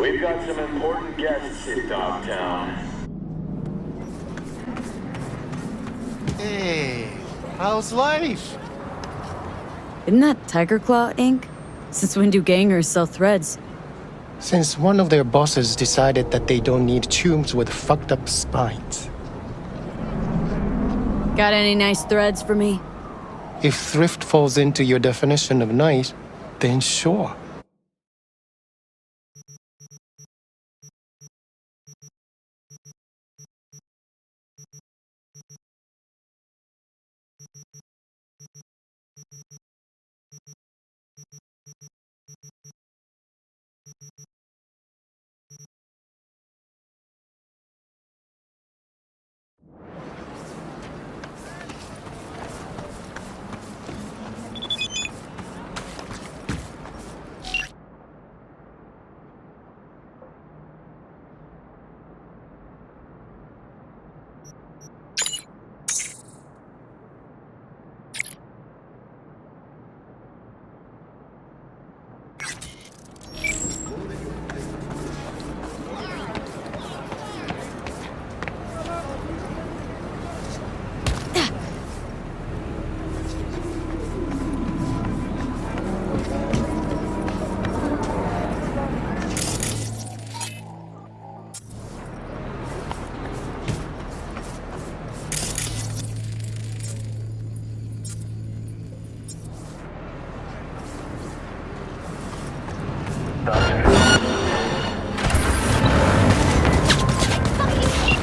We've got some important guests in Dogtown. Hey, how's life? Isn't that Tiger Claw ink? Since when do gangers sell threads? Since one of their bosses decided that they don't need tombs with fucked up spines. Got any nice threads for me? If thrift falls into your definition of nice, then sure.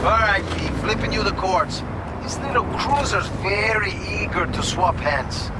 Alright, V, flipping you the cords. This little cruiser's very eager to swap hands.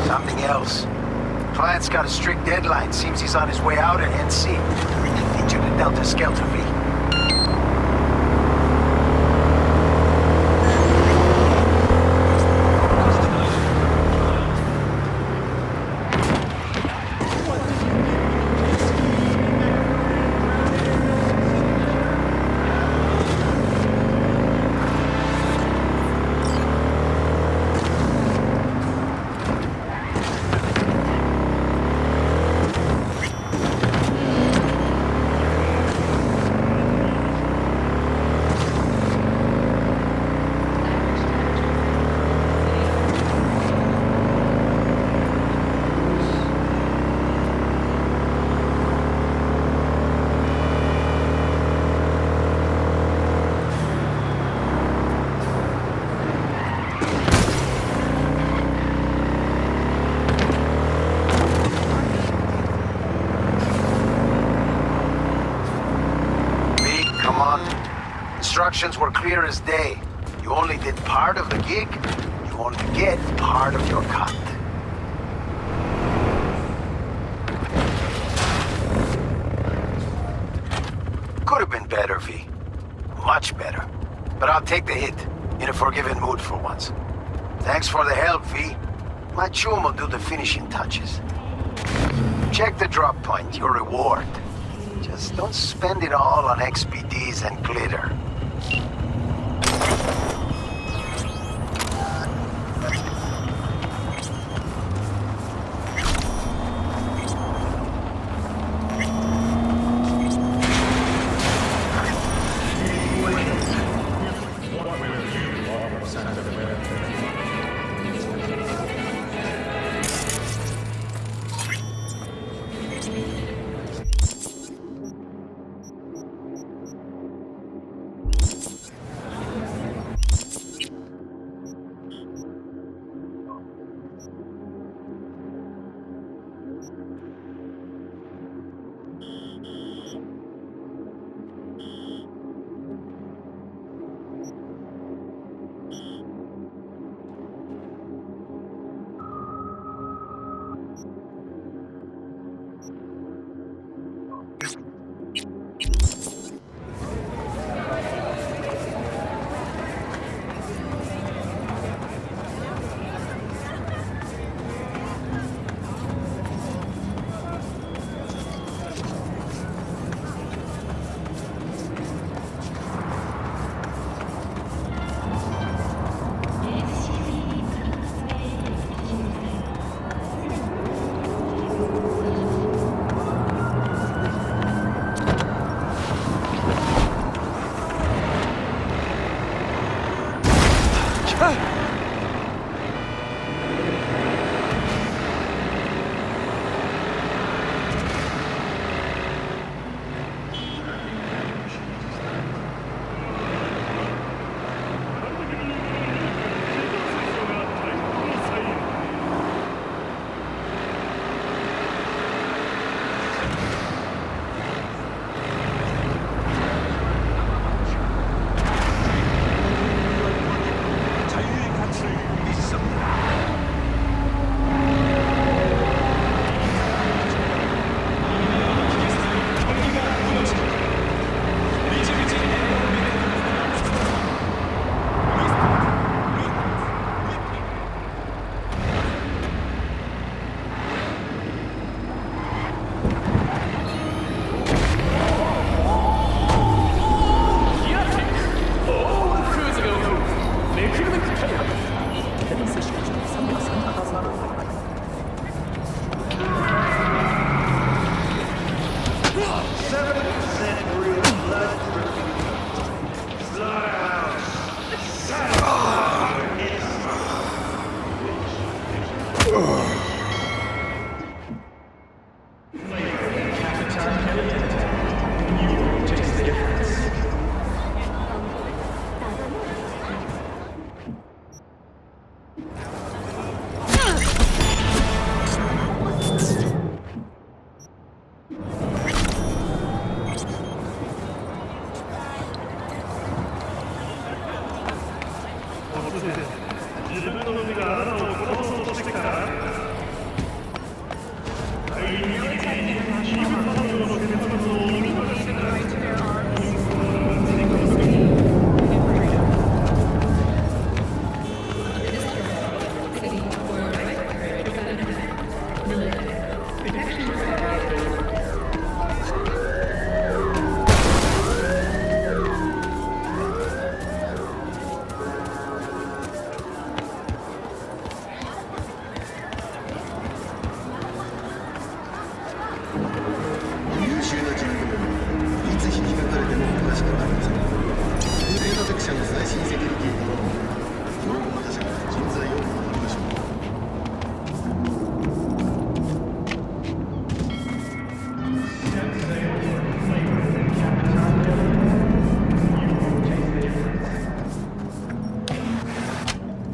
Something else. Client's got a strict deadline. Seems he's on his way out at NC. I need you to Delta Skelter, V. Instructions were clear as day. You only did part of the gig, you only get part of your cut. Could have been better, V. Much better. But I'll take the hit, in a forgiving mood for once. Thanks for the help, V. My chum will do the finishing touches. Check the drop point, your reward. Just don't spend it all on XPDs and glitter.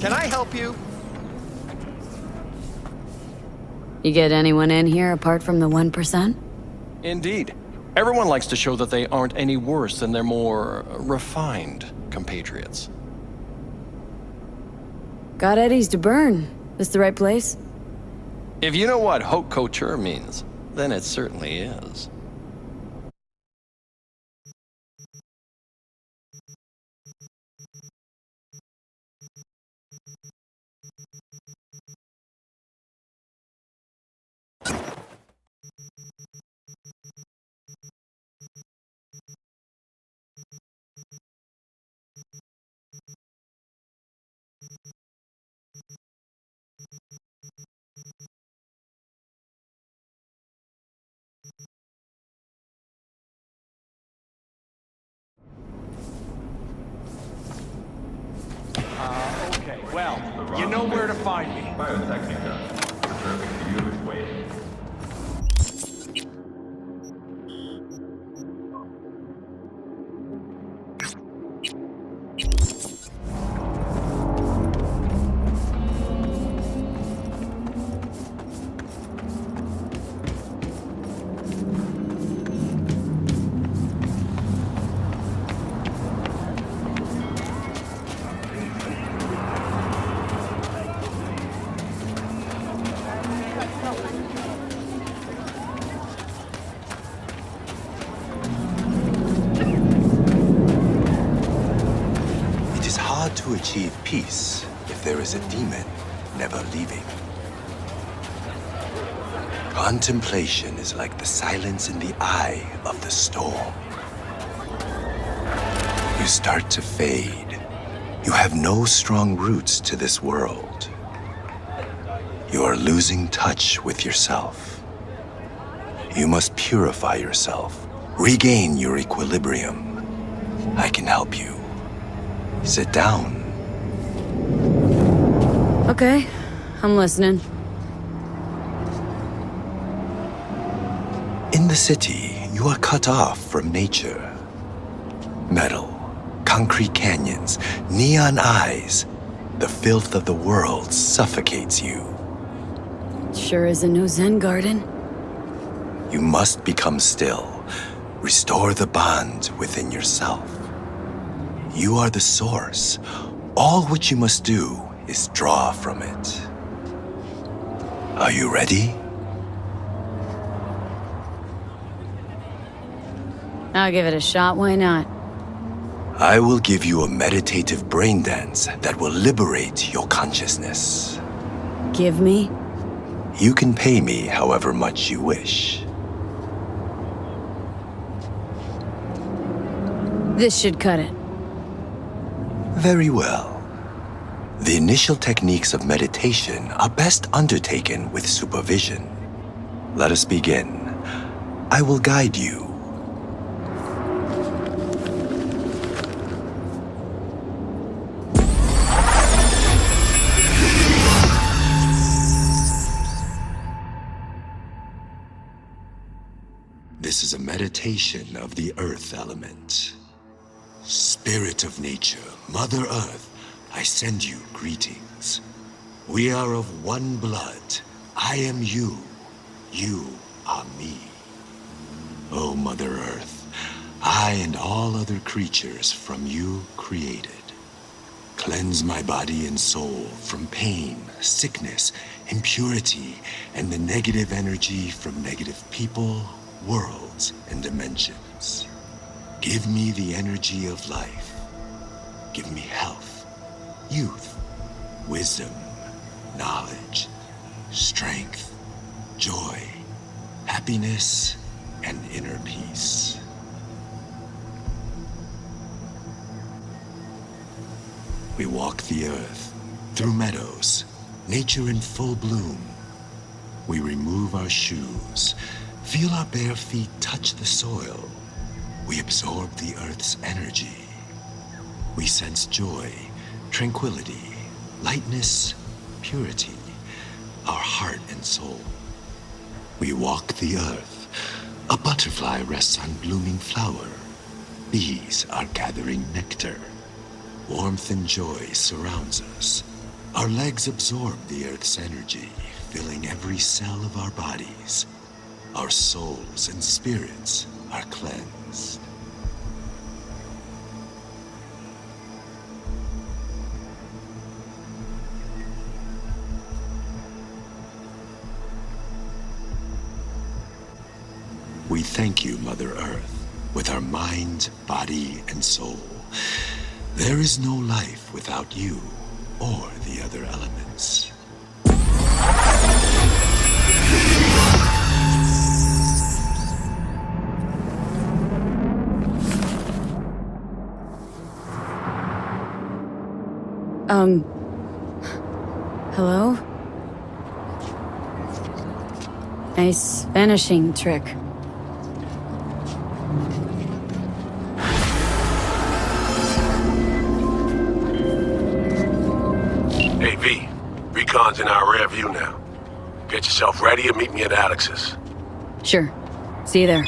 Can I help you? You get anyone in here apart from the 1%? Indeed. Everyone likes to show that they aren't any worse than their more refined compatriots. Got eddies to burn. This the right place? If you know what haute couture means, then it certainly is. Okay, well, you know where to find me. Biotechnica. Reserving you is waiting. To achieve peace if there is a demon never leaving. Contemplation is like the silence in the eye of the storm. You start to fade. You have no strong roots to this world. You are losing touch with yourself. You must purify yourself, regain your equilibrium. I can help you. Sit down. Okay, I'm listening. In the city, you are cut off from nature. Metal, concrete canyons, neon eyes. The filth of the world suffocates you. Sure is a no Zen garden. You must become still. Restore the bond within yourself. You are the source. All which you must do is draw from it. Are you ready? I'll give it a shot, why not? I will give you a meditative brain dance that will liberate your consciousness. Give me? You can pay me however much you wish. This should cut it. Very well. The initial techniques of meditation are best undertaken with supervision. Let us begin. I will guide you. This is a meditation of the earth element. Spirit of nature, Mother Earth, I send you greetings. We are of one blood. I am you. You are me. O Mother Earth, I and all other creatures from you created. Cleanse my body and soul from pain, sickness, impurity, and the negative energy from negative people, worlds, and dimensions. Give me the energy of life. Give me health, youth, wisdom, knowledge, strength, joy, happiness, and inner peace. We walk the earth, through meadows, nature in full bloom. We remove our shoes, feel our bare feet touch the soil. We absorb the earth's energy. We sense joy, tranquility, lightness, purity, our heart and soul. We walk the earth. A butterfly rests on blooming flower. Bees are gathering nectar. Warmth and joy surrounds us. Our legs absorb the earth's energy, filling every cell of our bodies. Our souls and spirits are cleansed. We thank you, Mother Earth, with our mind, body, and soul. There is no life without you or the other elements. Hello? Nice vanishing trick. Hey, V. Recon's in our rear view now. Get yourself ready and meet me at Alex's. Sure. See you there.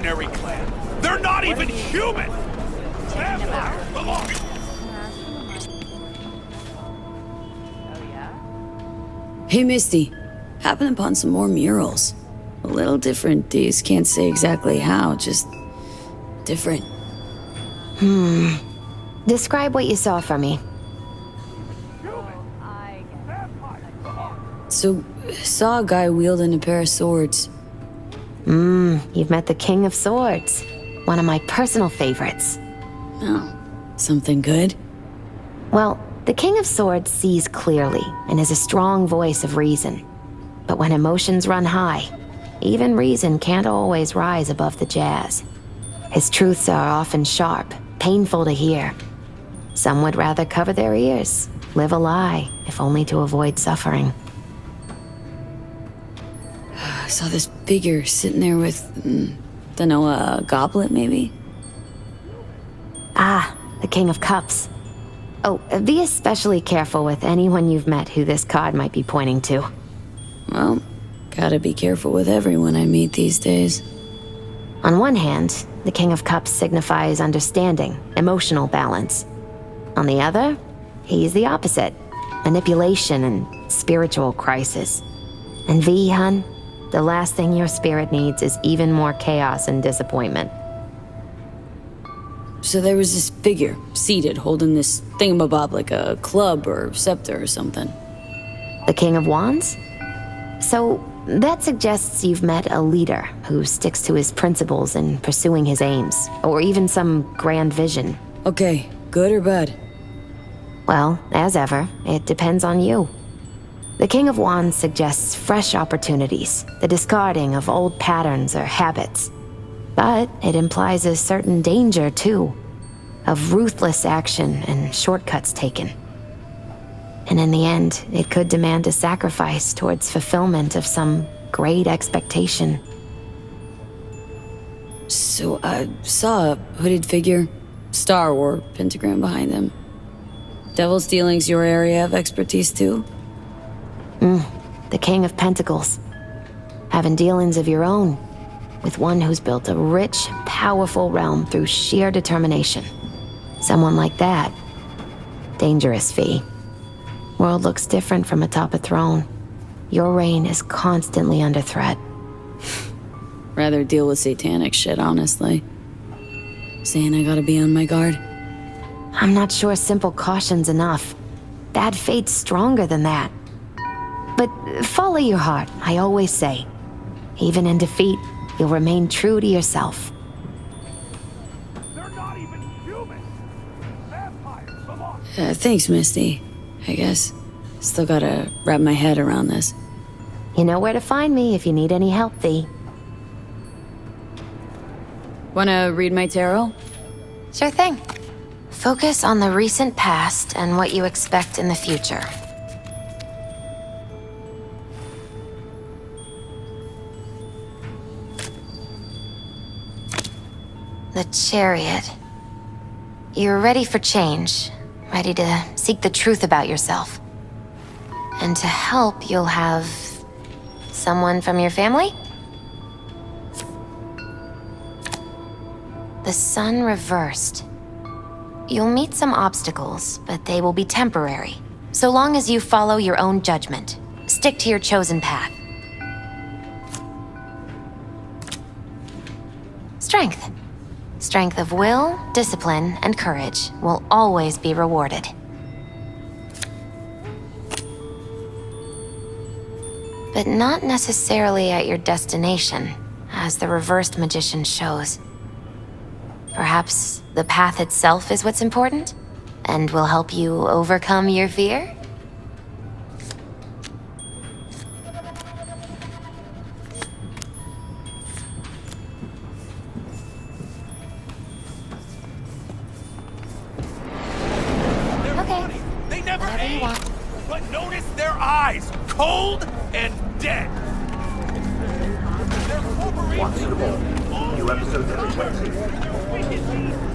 mercenary clan. They're not even human! Vampires belong... Hey, Misty. Happened upon some more murals. A little different, these. Can't say exactly how, just... different. Describe what you saw for me. So, saw a guy wielding a pair of swords. You've met the King of Swords. One of my personal favorites. Oh, something good? Well, the King of Swords sees clearly and is a strong voice of reason. But when emotions run high, even reason can't always rise above the jazz. His truths are often sharp, painful to hear. Some would rather cover their ears, live a lie, if only to avoid suffering. I saw this figure sitting there with, dunno, a goblet maybe? Ah, the King of Cups. Oh, be especially careful with anyone you've met who this card might be pointing to. Well, gotta be careful with everyone I meet these days. On one hand, the King of Cups signifies understanding, emotional balance. On the other, he's the opposite, manipulation and spiritual crisis. And V, hun, the last thing your spirit needs is even more chaos and disappointment. So there was this figure, seated, holding this thingamabob like a club or scepter or something. The King of Wands? So, that suggests you've met a leader who sticks to his principles in pursuing his aims, or even some grand vision. Okay, good or bad? Well, as ever, it depends on you. The King of Wands suggests fresh opportunities, the discarding of old patterns or habits. But it implies a certain danger, too, of ruthless action and shortcuts taken. And in the end, it could demand a sacrifice towards fulfillment of some great expectation. So I saw a hooded figure, star or pentagram behind them. Devil's dealings your area of expertise too? The King of Pentacles. Having dealings of your own, with one who's built a rich, powerful realm through sheer determination. Someone like that. Dangerous, V. World looks different from atop a throne. Your reign is constantly under threat. Rather deal with satanic shit, honestly. Saying I gotta be on my guard. I'm not sure simple caution's enough. Bad fate's stronger than that. But follow your heart, I always say. Even in defeat, you'll remain true to yourself. They're not even human! Vampires belong... Thanks, Misty. I guess. Still gotta wrap my head around this. You know where to find me if you need any help, V. Wanna read my tarot? Sure thing. Focus on the recent past and what you expect in the future. The Chariot. You're ready for change, ready to seek the truth about yourself. And to help, you'll have someone from your family? The Sun reversed. You'll meet some obstacles, but they will be temporary, so long as you follow your own judgment. Stick to your chosen path. Strength. Strength of will, discipline, and courage will always be rewarded. But not necessarily at your destination, as the reversed magician shows. Perhaps the path itself is what's important, and will help you overcome your fear? They never Whatever you age! want. But notice their eyes! Cold and dead! They're corporations! New episodes every Wednesday.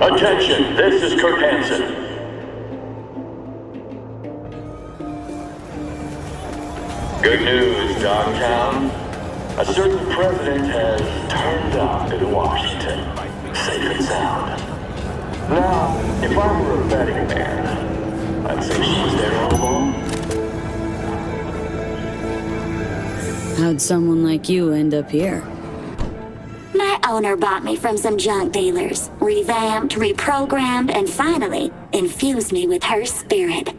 Attention, this is Kirk Hansen. Good news, Dogtown. A certain president has turned up in Washington. Safe and sound. Now, if I were a betting man, I'd say she was there all along. How'd someone like you end up here? My owner bought me from some junk dealers, revamped, reprogrammed, and finally infused me with her spirit.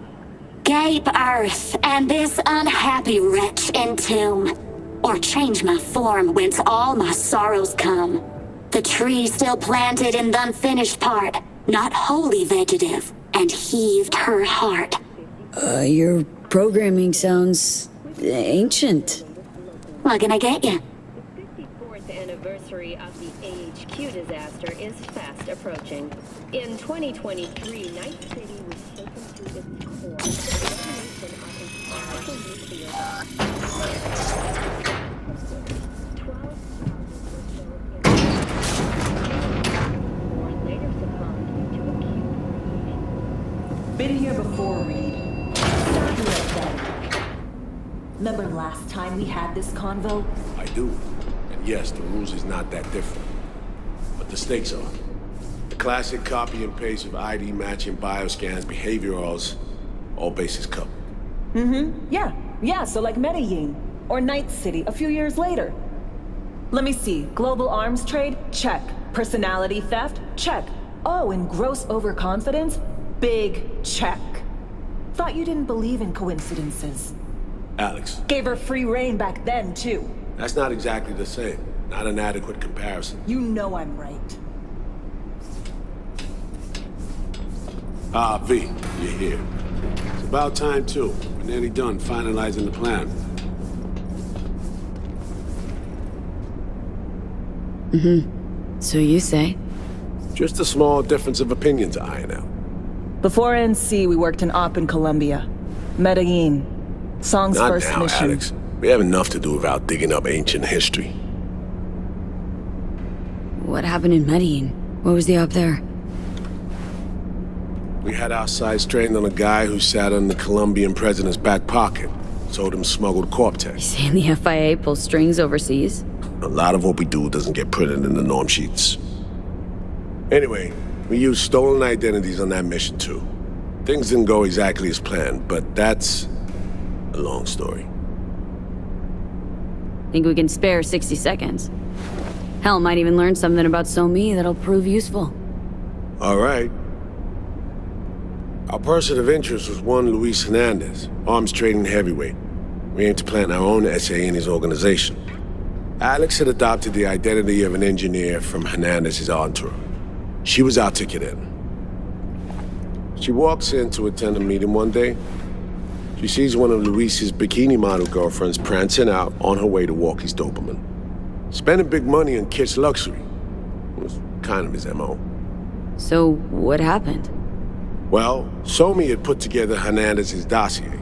Gape earth and this unhappy wretch entomb, or change my form whence all my sorrows come. The tree still planted in the unfinished part, not wholly vegetative, and heaved her heart. Your programming sounds ancient. What can I get you? The 54th anniversary of the AHQ disaster is fast approaching. In 2023, Night City was taken to its core. The detonation of a nuclear bomb. 12,000 later succumbed to acute. Been here before, Reed. Start me up then. Remember last time we had this convo? I do. And yes, the rules is not that different. But the stakes are. The classic copy and paste of ID matching bioscans, behaviorals, all bases covered. Yeah, so like Medellin. Or Night City a few years later. Let me see. Global arms trade? Check. Personality theft? Check. Oh, and gross overconfidence? Big check. Thought you didn't believe in coincidences. Alex. Gave her free reign back then, too. That's not exactly the same. Not an adequate comparison. You know I'm right. V, you're here. It's about time, too. We're nearly done finalizing the plan. So you say? Just a small difference of opinion to iron out. Before NC, we worked in Op in Colombia. Medellin. Song's Not first now, mission. Alex. We have enough to do without digging up ancient history. What happened in Medellin? What was the op there? We had our sights trained on a guy who sat in the Colombian president's back pocket. Told him smuggled Corptex. Saying the FIA pulls strings overseas? A lot of what we do doesn't get printed in the norm sheets. Anyway, we used stolen identities on that mission too. Things didn't go exactly as planned, but that's a long story. Think we can spare 60 seconds? Hell, might even learn something about So-Me that'll prove useful. All right. Our person of interest was one Luis Hernandez, arms trading heavyweight. We aimed to plant our own SA in his organization. Alex had adopted the identity of an engineer from Hernandez's entourage. She was our ticket in. She walks in to attend a meeting one day. She sees one of Luis's bikini model girlfriends prancing out on her way to walk his Doberman. Spending big money on kitsch luxury. It was kind of his MO. So, what happened? Well, So-Me had put together Hernandez's dossier.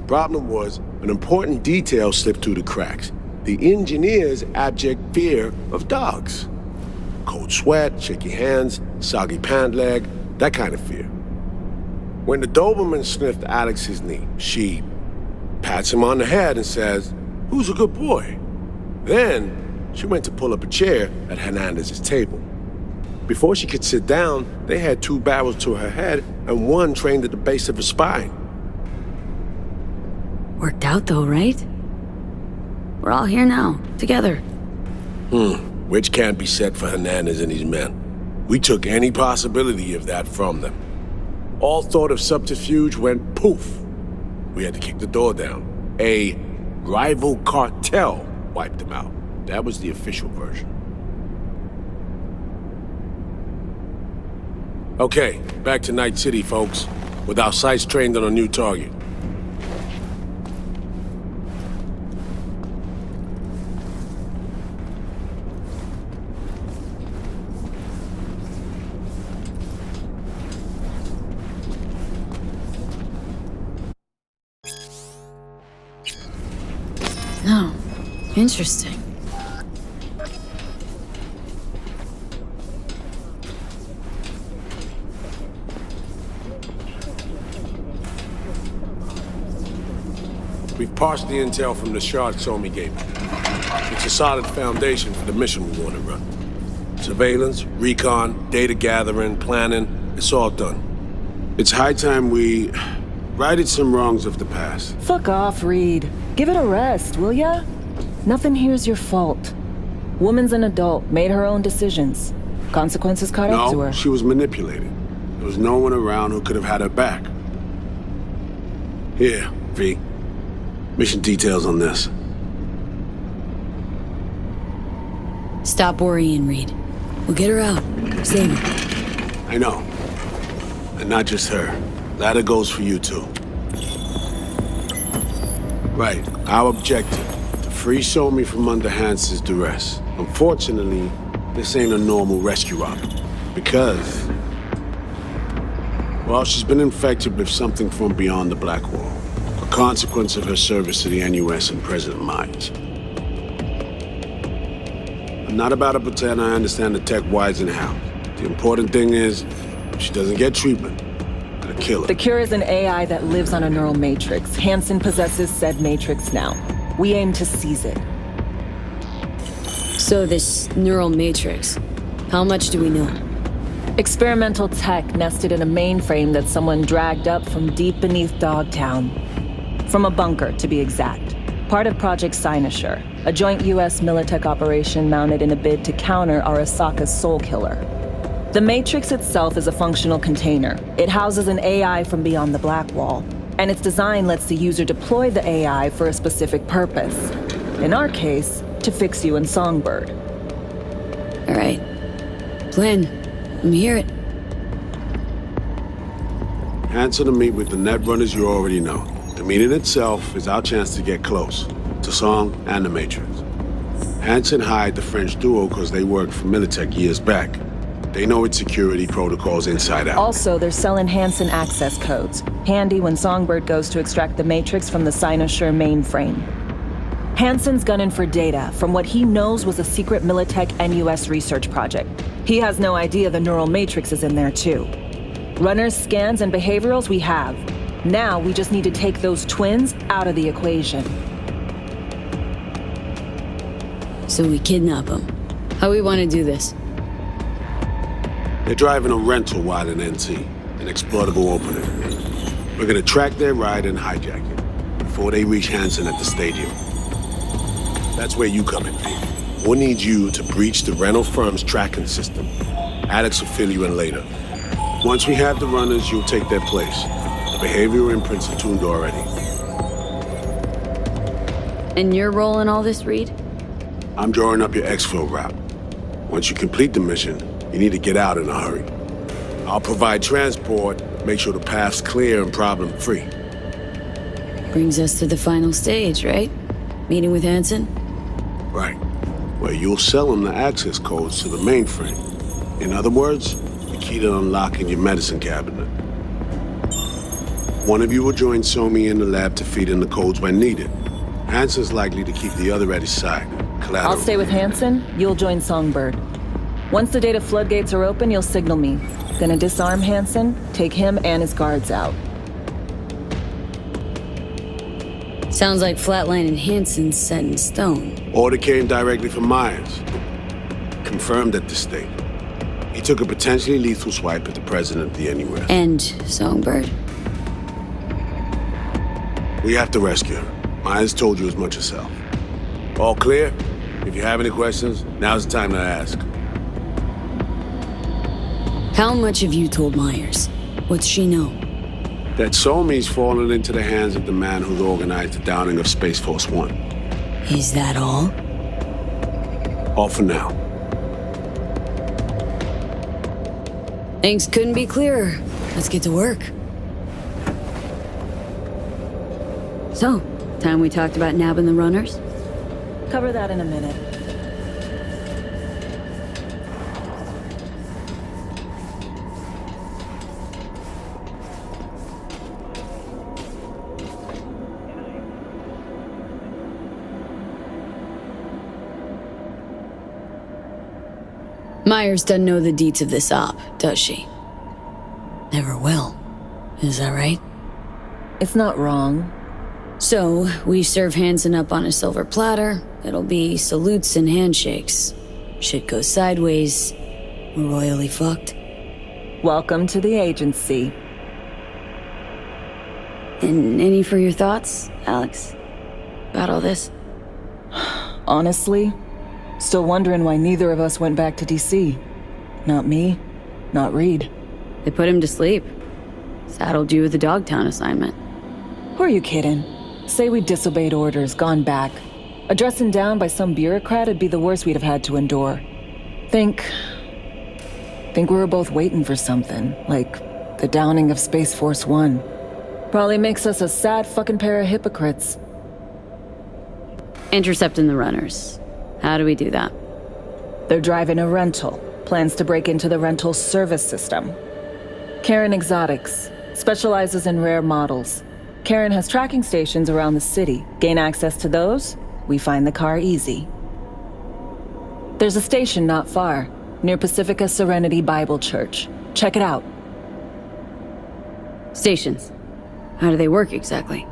Problem was, an important detail slipped through the cracks. The engineer's abject fear of dogs. Cold sweat, shaky hands, soggy pant leg, that kind of fear. When the Doberman sniffed Alex's knee, she pats him on the head and says, "Who's a good boy?" Then, she went to pull up a chair at Hernandez's table. Before she could sit down, they had two barrels to her head and one trained at the base of her spine. Worked out though, right? We're all here now, together. Which can't be said for Hernandez and his men. We took any possibility of that from them. All thought of subterfuge went poof. We had to kick the door down. A rival cartel wiped them out. That was the official version. Okay, back to Night City, folks. With our sights trained on a new target. Oh, interesting. parsed the intel from the shard Somi gave me. It's a solid foundation for the mission we want to run. Surveillance, recon, data gathering, planning, it's all done. It's high time we righted some wrongs of the past. Fuck off, Reed. Give it a rest, will ya? Nothing here's your fault. Woman's an adult, made her own decisions. Consequences caught up to her. No, she was manipulated. There was no one around who could have had her back. Here, V. Mission details on this. Stop worrying, Reed. We'll get her out. Save her. I know. And not just her. That goes for you too. Right, our objective. To free Somi from under Hansen's duress. Unfortunately, this ain't a normal rescue op. Because... well, she's been infected with something from beyond the Black Wall. A consequence of her service to the NUS and President Myers. I'm not about to pretend I understand the tech whys and how. The important thing is, if she doesn't get treatment, I'll kill her. The cure is an AI that lives on a neural matrix. Hansen possesses said matrix now. We aim to seize it. So this neural matrix, how much do we know? Experimental tech nested in a mainframe that someone dragged up from deep beneath Dogtown. From a bunker, to be exact. Part of Project Cynosure, a joint US Militech operation mounted in a bid to counter Arasaka's Soul Killer. The Matrix itself is a functional container. It houses an AI from beyond the Black Wall, and its design lets the user deploy the AI for a specific purpose. In our case, to fix you and Songbird. All right. Plan. Let me hear it. Hansen to meet with the Netrunners you already know. The meeting itself is our chance to get close. To Song and the Matrix. Hansen hired the French duo because they worked for Militech years back. They know its security protocols inside out. Also, they're selling Hansen access codes. Handy when Songbird goes to extract the Matrix from the Cynosure mainframe. Hansen's gunning for data from what he knows was a secret Militech NUS research project. He has no idea the neural matrix is in there too. Runners, scans, and behaviorals we have. Now we just need to take those twins out of the equation. So we kidnap them. How we want to do this? They're driving a rental while in NT, an exploitable opening. We're gonna track their ride and hijack it before they reach Hansen at the stadium. That's where you come in, V. We'll need you to breach the rental firm's tracking system. Alex will fill you in later. Once we have the runners, you'll take their place. The behavioral imprints are tuned already. And your role in all this, Reed? I'm drawing up your exfil route. Once you complete the mission, you need to get out in a hurry. I'll provide transport, make sure the path's clear and problem-free. Brings us to the final stage, right? Meeting with Hansen? Right. Where you'll sell him the access codes to the mainframe. In other words, the key to unlocking your medicine cabinet. One of you will join Somi in the lab to feed in the codes when needed. Hansen's likely to keep the other at his side. Collateral. I'll stay with Hansen, you'll join Songbird. Once the data floodgates are open, you'll signal me. Gonna disarm Hansen, take him and his guards out. Sounds like flatlining Hansen's set in stone. Order came directly from Myers. Confirmed at the state. He took a potentially lethal swipe at the president of the NUS. And Songbird? We have to rescue her. Myers told you as much herself. All clear? If you have any questions, now's the time to ask. How much have you told Myers? What's she know? That Somi's fallen into the hands of the man who's organized the downing of Space Force One. Is that all? All for now. Things couldn't be clearer. Let's get to work. So, time we talked about nabbing the runners? Cover that in a minute. Myers doesn't know the deets of this op, does she? Never will. Is that right? It's not wrong. So, we serve Hansen up on a silver platter. It'll be salutes and handshakes. Shit goes sideways, we're royally fucked. Welcome to the agency. And any for your thoughts, Alex? About all this? Honestly, still wondering why neither of us went back to DC. Not me, not Reed. They put him to sleep. Saddled you with the Dogtown assignment. Who are you kidding? Say we disobeyed orders, gone back. A dressing down by some bureaucrat would be the worst we'd have had to endure. Think we were both waiting for something, like the downing of Space Force One. Probably makes us a sad fucking pair of hypocrites. Intercepting the runners. How do we do that? They're driving a rental. Plans to break into the rental service system. Karen Exotics specializes in rare models. Karen has tracking stations around the city. Gain access to those, we find the car easy. There's a station not far, near Pacifica Serenity Bible Church. Check it out. Stations. How do they work exactly?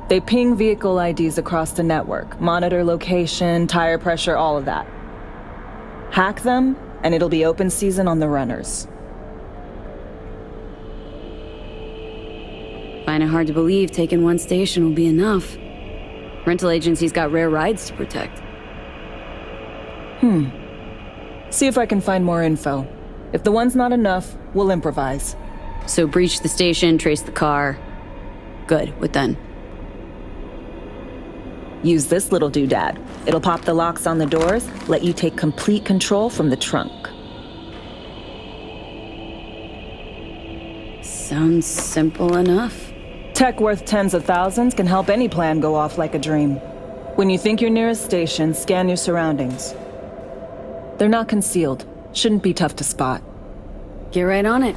They ping vehicle IDs across the network, monitor location, tire pressure, all of that. Hack them, and it'll be open season on the runners. Find it hard to believe taking one station will be enough. Rental agency's got rare rides to protect. See if I can find more info. If the one's not enough, we'll improvise. So breach the station, trace the car. Good, what then? Use this little doodad. It'll pop the locks on the doors, let you take complete control from the trunk. Sounds simple enough. Tech worth tens of thousands can help any plan go off like a dream. When you think you're near a station, scan your surroundings. They're not concealed. Shouldn't be tough to spot. Get right on it.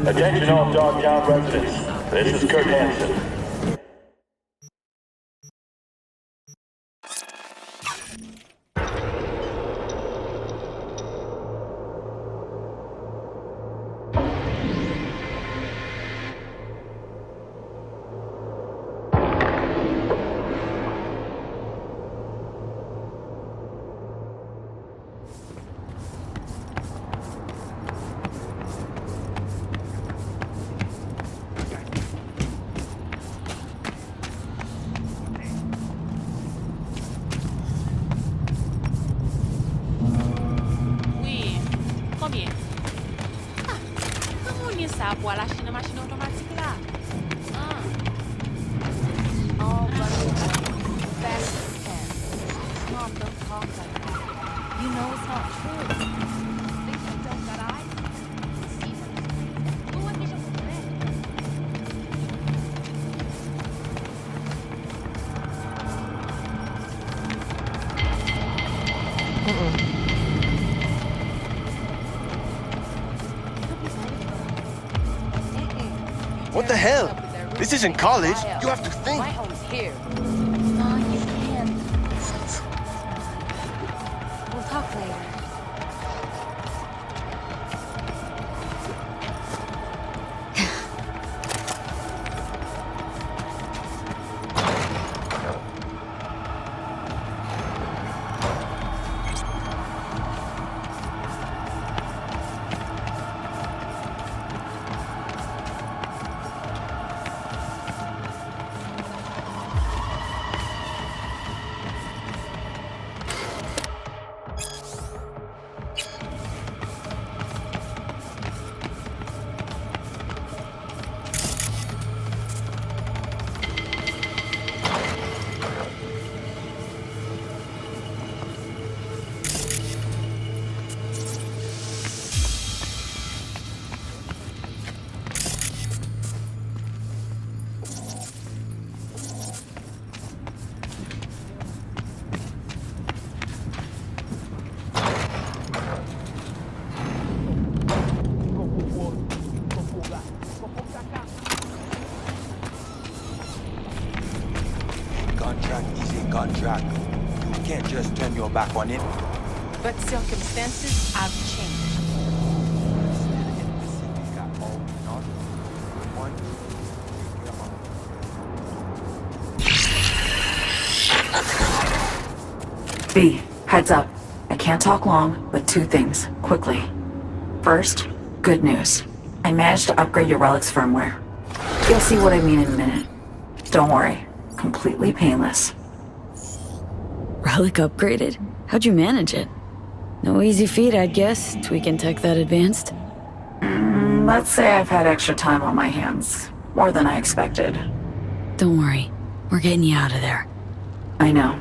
Attention all Dogtown residents. This is Kurt Hansen. What the hell? This isn't college. You have to think. My home's here. No, you can't. We'll talk later. on track. You can't just turn your back on it. But circumstances have changed. B, heads up. I can't talk long, but two things, quickly. First, good news. I managed to upgrade your relic's firmware. You'll see what I mean in a minute. Don't worry, completely painless. Relic upgraded? How'd you manage it? No easy feat, I'd guess, tweaking tech that advanced. Let's say I've had extra time on my hands. More than I expected. Don't worry, we're getting you out of there. I know.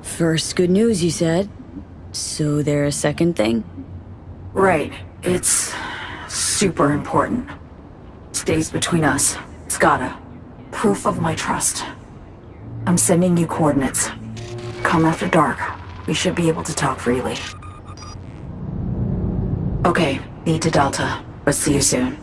First, good news, you said. So there's a second thing? Right. It's super important. Stays between us. It's gotta. Proof of my trust. I'm sending you coordinates. Come after dark. We should be able to talk freely. Okay, need to Delta, but see you soon.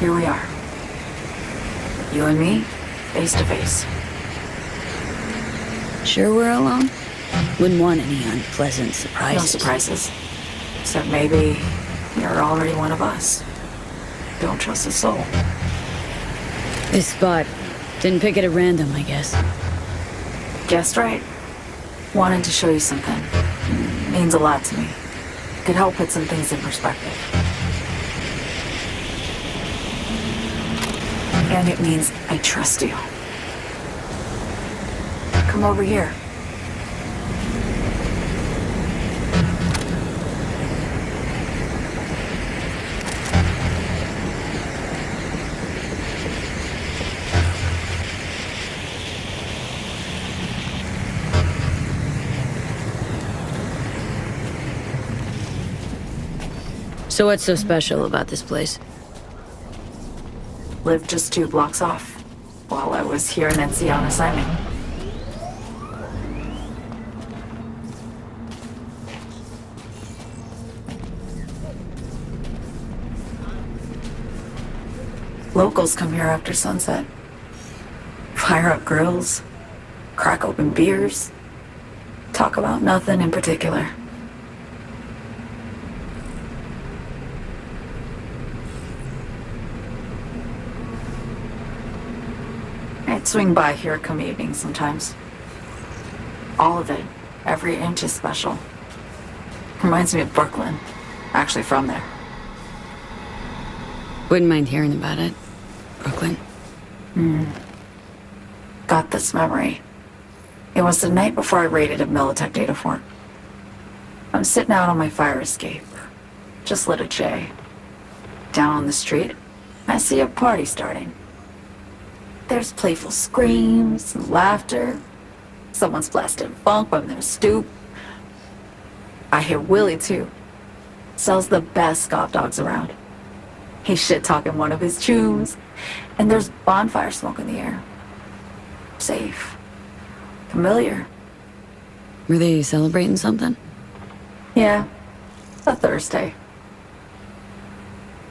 Here we are. You and me, face to face. Sure we're alone? Wouldn't want any unpleasant surprises. No surprises. Except maybe you're already one of us. Don't trust a soul. This spot. Didn't pick it at random, I guess. Guessed right. Wanted to show you something. Means a lot to me. Could help put some things in perspective. And it means I trust you. Come over here. So what's so special about this place? Lived just 2 blocks off, while I was here in NC on assignment. Locals come here after sunset. Fire up grills, crack open beers, talk about nothing in particular. I'd swing by here come evening sometimes. All of it, every inch is special. Reminds me of Brooklyn, actually from there. Wouldn't mind hearing about it. Brooklyn. Got this memory. It was the night before I raided a Militech data fort. I'm sitting out on my fire escape. Just lit a J. Down on the street, I see a party starting. There's playful screams and laughter. Someone's blasting funk from their stoop. I hear Willie, too. Sells the best scoff dogs around. He's shit-talking one of his chooms. And there's bonfire smoke in the air. Safe. Familiar. Were they celebrating something? Yeah, a Thursday.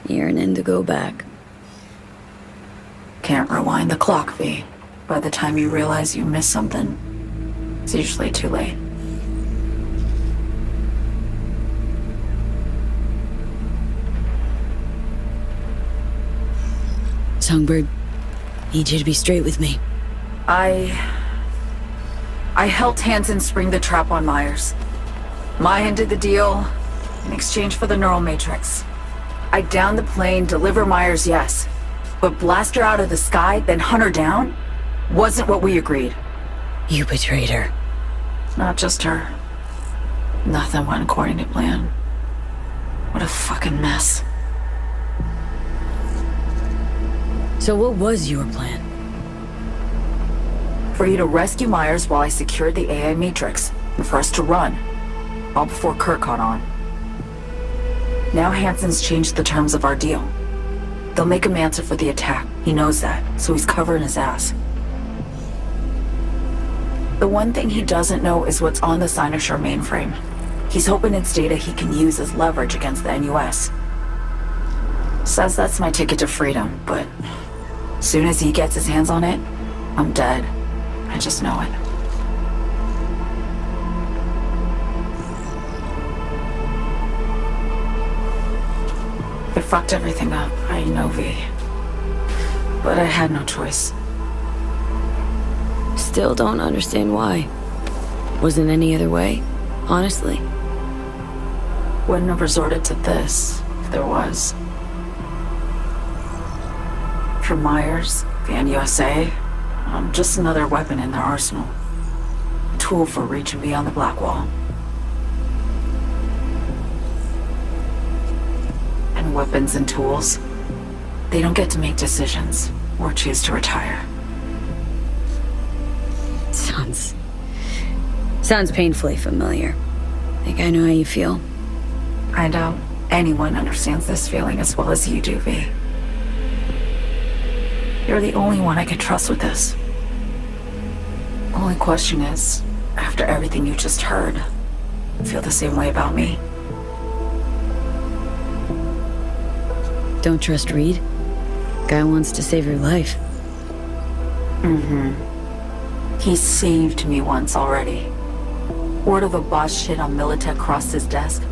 Yearning to go back. Can't rewind the clock, V. By the time you realize you missed something, it's usually too late. Songbird, need you to be straight with me. I helped Hansen spring the trap on Myers. Maya did the deal in exchange for the neural matrix. I downed the plane, deliver Myers, yes. But blast her out of the sky, then hunt her down? Wasn't what we agreed. You betrayed her. Not just her. Nothing went according to plan. What a fucking mess. So what was your plan? For you to rescue Myers while I secured the AI matrix, and for us to run. All before Kurt caught on. Now Hansen's changed the terms of our deal. They'll make him answer for the attack. He knows that, so he's covering his ass. The one thing he doesn't know is what's on the Cynosure mainframe. He's hoping it's data he can use as leverage against the NUS. Says that's my ticket to freedom, but soon as he gets his hands on it, I'm dead. I just know it. It fucked everything up, I know, V. But I had no choice. Still don't understand why. Wasn't any other way, honestly. Wouldn't have resorted to this, if there was. For Myers, the NUSA, I'm just another weapon in their arsenal. A tool for reaching beyond the Black Wall. And weapons and tools, they don't get to make decisions or choose to retire. Sounds painfully familiar. Think I know how you feel. I doubt anyone understands this feeling as well as you do, V. You're the only one I can trust with this. Only question is, after everything you just heard, feel the same way about me? Don't trust Reed? Guy wants to save your life. Mm-hmm. He saved me once already. Word of a boss shit on Militech crossed his desk,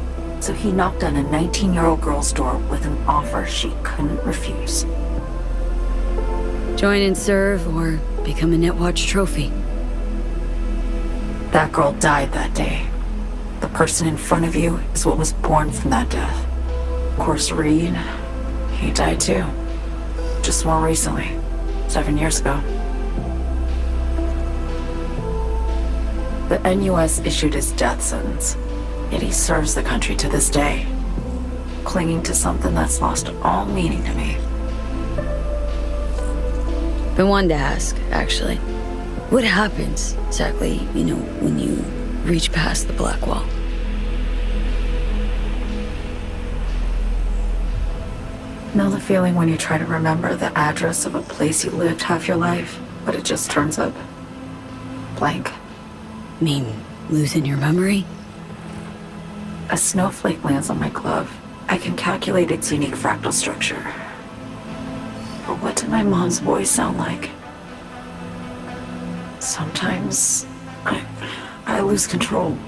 so he knocked on a 19-year-old girl's door with an offer she couldn't refuse. Join and serve, or become a Netwatch trophy. That girl died that day. The person in front of you is what was born from that death. Of course, Reed, he died too. Just more recently, 7 years ago. The NUS issued his death sentence, yet he serves the country to this day, clinging to something that's lost all meaning to me. Been wanting to ask, actually. What happens, exactly, when you reach past the Black Wall? Know the feeling when you try to remember the address of a place you lived half your life, but it just turns up blank? Mean losing your memory? A snowflake lands on my glove. I can calculate its unique fractal structure. But what did my mom's voice sound like? Sometimes I lose control.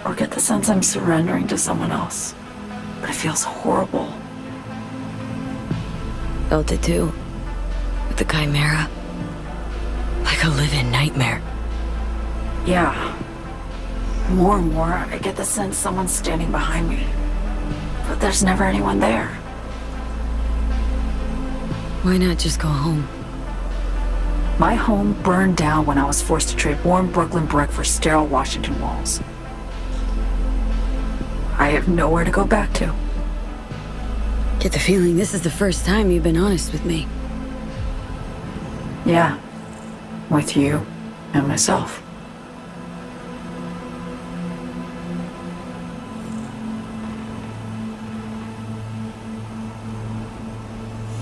Or get the sense I'm surrendering to someone else. But it feels horrible. Felt it too. With the Chimera. Like a living nightmare. Yeah. More and more, I get the sense someone's standing behind me. But there's never anyone there. Why not just go home? My home burned down when I was forced to trade warm Brooklyn brick for sterile Washington walls. I have nowhere to go back to. Get the feeling this is the first time you've been honest with me. Yeah. With you and myself.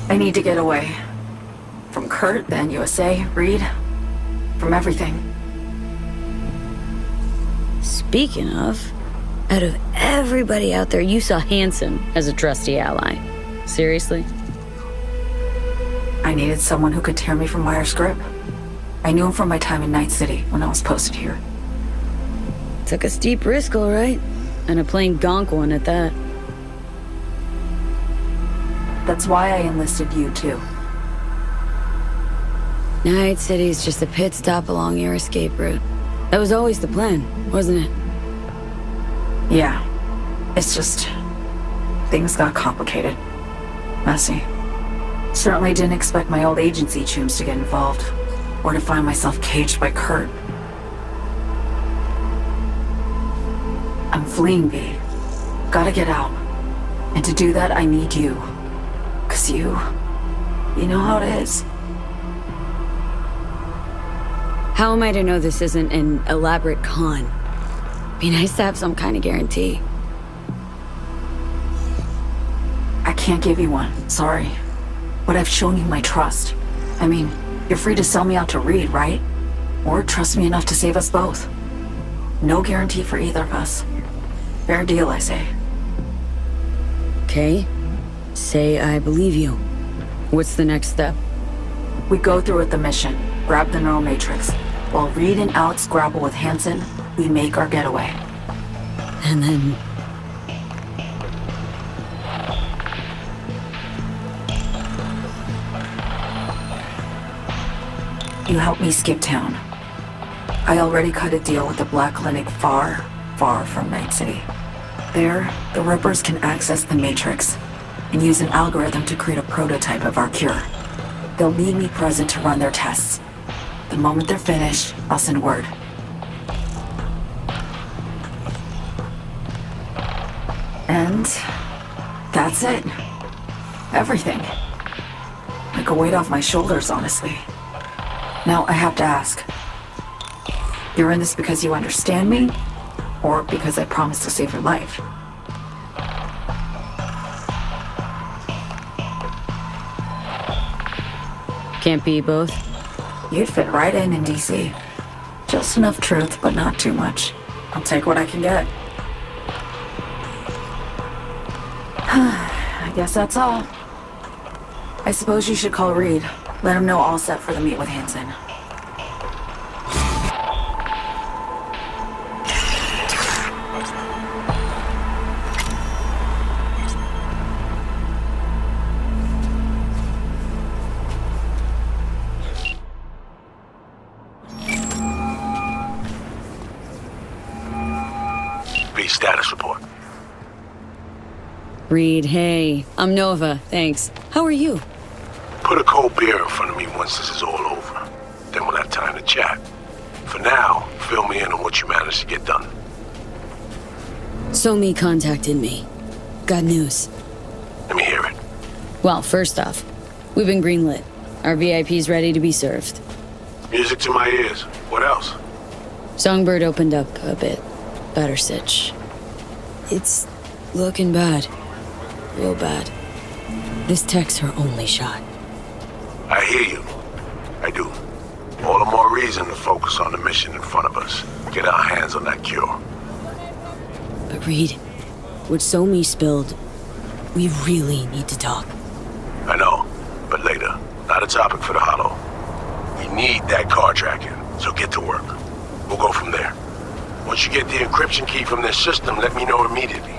I need to get away. From Kurt, then USA, Reed. From everything. Speaking of, out of everybody out there, you saw Hansen as a trusty ally. Seriously? I needed someone who could tear me from Myers' grip. I knew him from my time in Night City when I was posted here. Took a steep risk, all right. And a plain gonk one at that. That's why I enlisted you, too. Night City's just a pit stop along your escape route. That was always the plan, wasn't it? Yeah. It's just... things got complicated. Messy. Certainly didn't expect my old agency chooms to get involved. Or to find myself caged by Kurt. I'm fleeing, V. Gotta get out. And to do that, I need you. 'Cause you know how it is. How am I to know this isn't an elaborate con? Be nice to have some kind of guarantee. I can't give you one, sorry. But I've shown you my trust. I mean, you're free to sell me out to Reed, right? Or trust me enough to save us both. No guarantee for either of us. Fair deal, I say. Okay. Say I believe you. What's the next step? We go through with the mission, grab the neural matrix. While Reed and Alex grapple with Hansen, we make our getaway. And then... you help me skip town. I already cut a deal with the Black Clinic far, far from Night City. There, the Rippers can access the Matrix and use an algorithm to create a prototype of our cure. They'll need me present to run their tests. The moment they're finished, I'll send word. And that's it. Everything. Like a weight off my shoulders, honestly. Now I have to ask. You're in this because you understand me? Or because I promised to save your life? Can't be both? You'd fit right in DC. Just enough truth, but not too much. I'll take what I can get. I guess that's all. I suppose you should call Reed. Let him know all set for the meet with Hansen. Status report. Reed, hey. I'm Nova, thanks. How are you? Put a cold beer in front of me once this is all over. Then we'll have time to chat. For now, fill me in on what you managed to get done. Somi contacted me. Got news. Let me hear it. Well, first off, we've been greenlit. Our VIP's ready to be served. Music to my ears. What else? Songbird opened up a bit. Better sitch. It's looking bad. Real bad. This tech's her only shot. I hear you. I do. All the more reason to focus on the mission in front of us. Get our hands on that cure. But Reed, what Somi spilled, we really need to talk. I know, but later. Not a topic for the Hollow. We need that car tracking, so get to work. We'll go from there. Once you get the encryption key from this system, let me know immediately.